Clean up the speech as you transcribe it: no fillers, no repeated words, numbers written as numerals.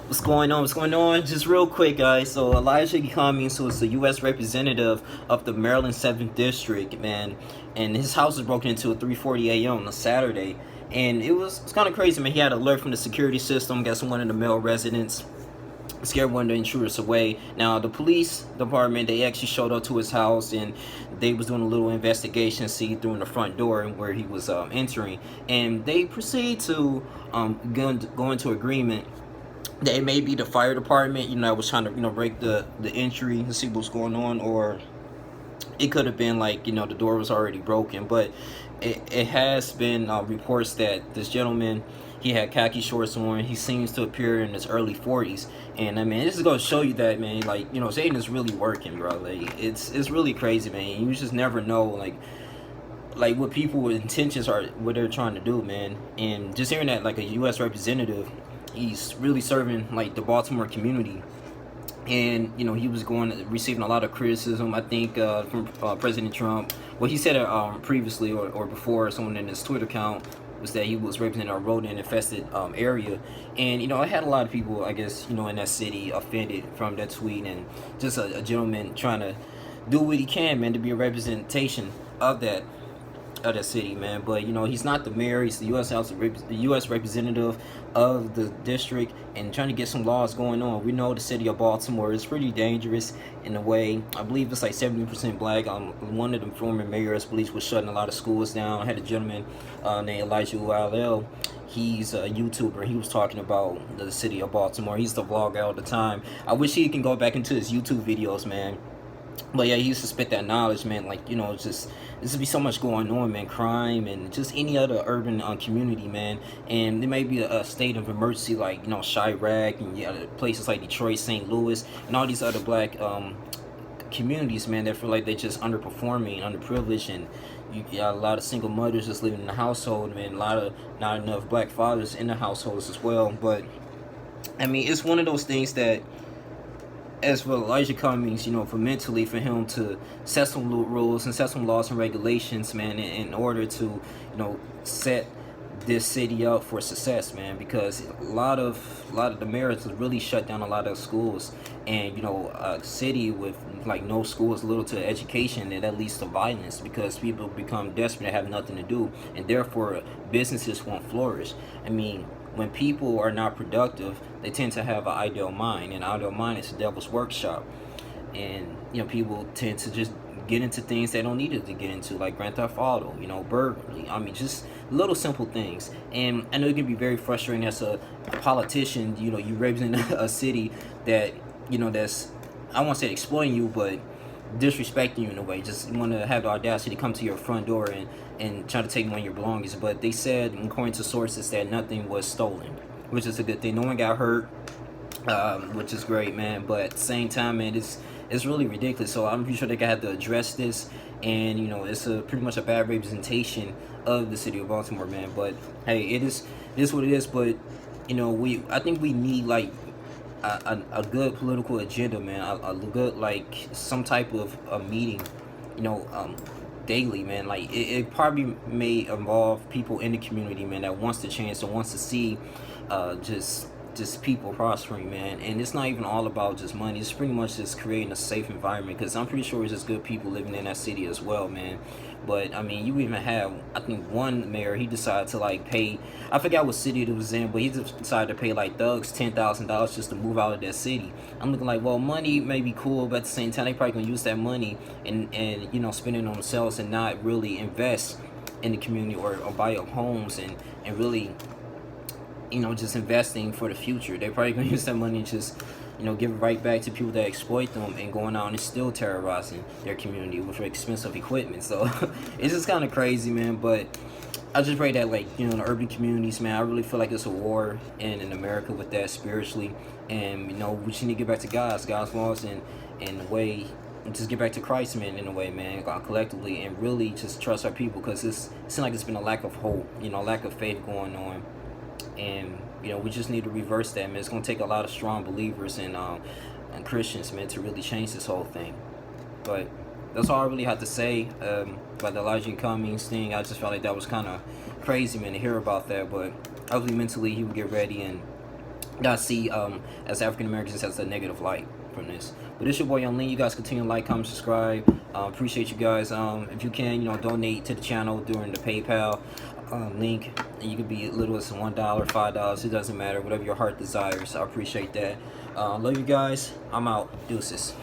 What's going on? What's going on? Just real quick, guys. So Elijah E Cummings, who is the U.S. representative of the Maryland 7th District, man, and his house was broken into at 3:40 a.m. on a Saturday, and it's kind of crazy, man. He had an alert from the security system. Guess one of the male residents scared one of the intruders away. Now the police department, they actually showed up to his house and they was doing a little investigation, see through in the front door and where he was entering, and they proceed to go into agreement that it may be the fire department, that was trying to, break the entry and see what's going on, or it could have been like, the door was already broken. But it has been reports that this gentleman, he had khaki shorts on. He seems to appear in his early 40s, and I mean, this is gonna show you that, man, like, Satan is really working, bro. Like, it's really crazy, man. You just never know, like what people's intentions are, what they're trying to do, man. And just hearing that, like, a U.S. representative, he's really serving like the Baltimore community, and he was receiving a lot of criticism, I think, from President Trump. Well, he said it previously or before, someone in his Twitter account, was that he was representing a rodent infested area, and I had a lot of people, I guess, in that city offended from that tweet, and just a gentleman trying to do what he can, man, to be a representation of that city, man. But he's not the mayor. He's the U.S. representative of the district, and trying to get some laws going on. We know the city of Baltimore is pretty dangerous in a way. I believe it's like 70% black. One of the former mayors, believes, was shutting a lot of schools down. I had a gentleman named Elijah ULL. He's a YouTuber. He was talking about the city of Baltimore. He's the vlogger all the time. I wish he can go back into his YouTube videos, man. But yeah, he used to spit that knowledge, man. Like, it's just, there's be so much going on, man. Crime and just any other urban community, man. And there may be a state of emergency, like, Chirac and places like Detroit, St. Louis, and all these other black communities, man, that feel like they're just underperforming, underprivileged, and you got a lot of single mothers just living in the household, man. A lot of not enough black fathers in the households as well. But I mean, it's one of those things that, as for Elijah Cummings, for him to set some rules and set some laws and regulations, man, in order to, set this city up for success, man, because a lot of the mayors really shut down a lot of schools, and a city with like no schools, little to education, and that leads to violence because people become desperate and have nothing to do, and therefore businesses won't flourish. I mean, when people are not productive, they tend to have an ideal mind, and ideal mind is the devil's workshop. And people tend to just get into things they don't need to get into, like Grand Theft Auto, burglary. I mean, just little simple things. And I know it can be very frustrating as a politician. You represent a city that that's, I won't say exploiting you, but disrespecting you in a way. Just want to have the audacity to come to your front door and try to take one of your belongings. But they said, according to sources, that nothing was stolen, which is a good thing. No one got hurt, which is great, man. But at the same time, man, it's really ridiculous. So I'm pretty sure they have to address this, and it's pretty much a bad representation of the city of Baltimore, man. But hey, it is what it is. But I think we need like a good political agenda, man. A good, like, some type of a meeting, daily, man. Like, it probably may involve people in the community, man, that wants to change, that wants to see just people prospering, man. And it's not even all about just money. It's pretty much just creating a safe environment, because I'm pretty sure it's just good people living in that city as well, man. But I mean, you even have, I think, one mayor, he decided to like pay, I forgot what city it was in, but he just decided to pay like thugs $10,000 just to move out of that city. I'm looking like, well, money may be cool, but at the same time, they probably gonna use that money and spend it on themselves and not really invest in the community, or buy up homes and really just investing for the future. They're probably gonna use that money and just give it right back to people that exploit them, and going out and still terrorizing their community with expensive equipment. So it's just kind of crazy, man. But I just pray that, like, in the urban communities, man, I really feel like it's a war in America with that spiritually, and we just need to get back to God's laws, and in a way, just get back to Christ, man, in a way, man, collectively, and really just trust our people, because it seems like it's been a lack of hope, lack of faith going on. And we just need to reverse that, man. It's gonna take a lot of strong believers and Christians, man, to really change this whole thing. But that's all I really had to say about the Elijah Cummings thing. I just felt like that was kind of crazy, man, to hear about that. But hopefully mentally he will get ready and guys see as African Americans as a negative light from this. But it's your boy Young Lean. You guys continue to like, comment, subscribe. Appreciate you guys. If you can, donate to the channel during the PayPal link. And you can be as little as $1, $5. It doesn't matter. Whatever your heart desires. I appreciate that. Love you guys. I'm out. Deuces.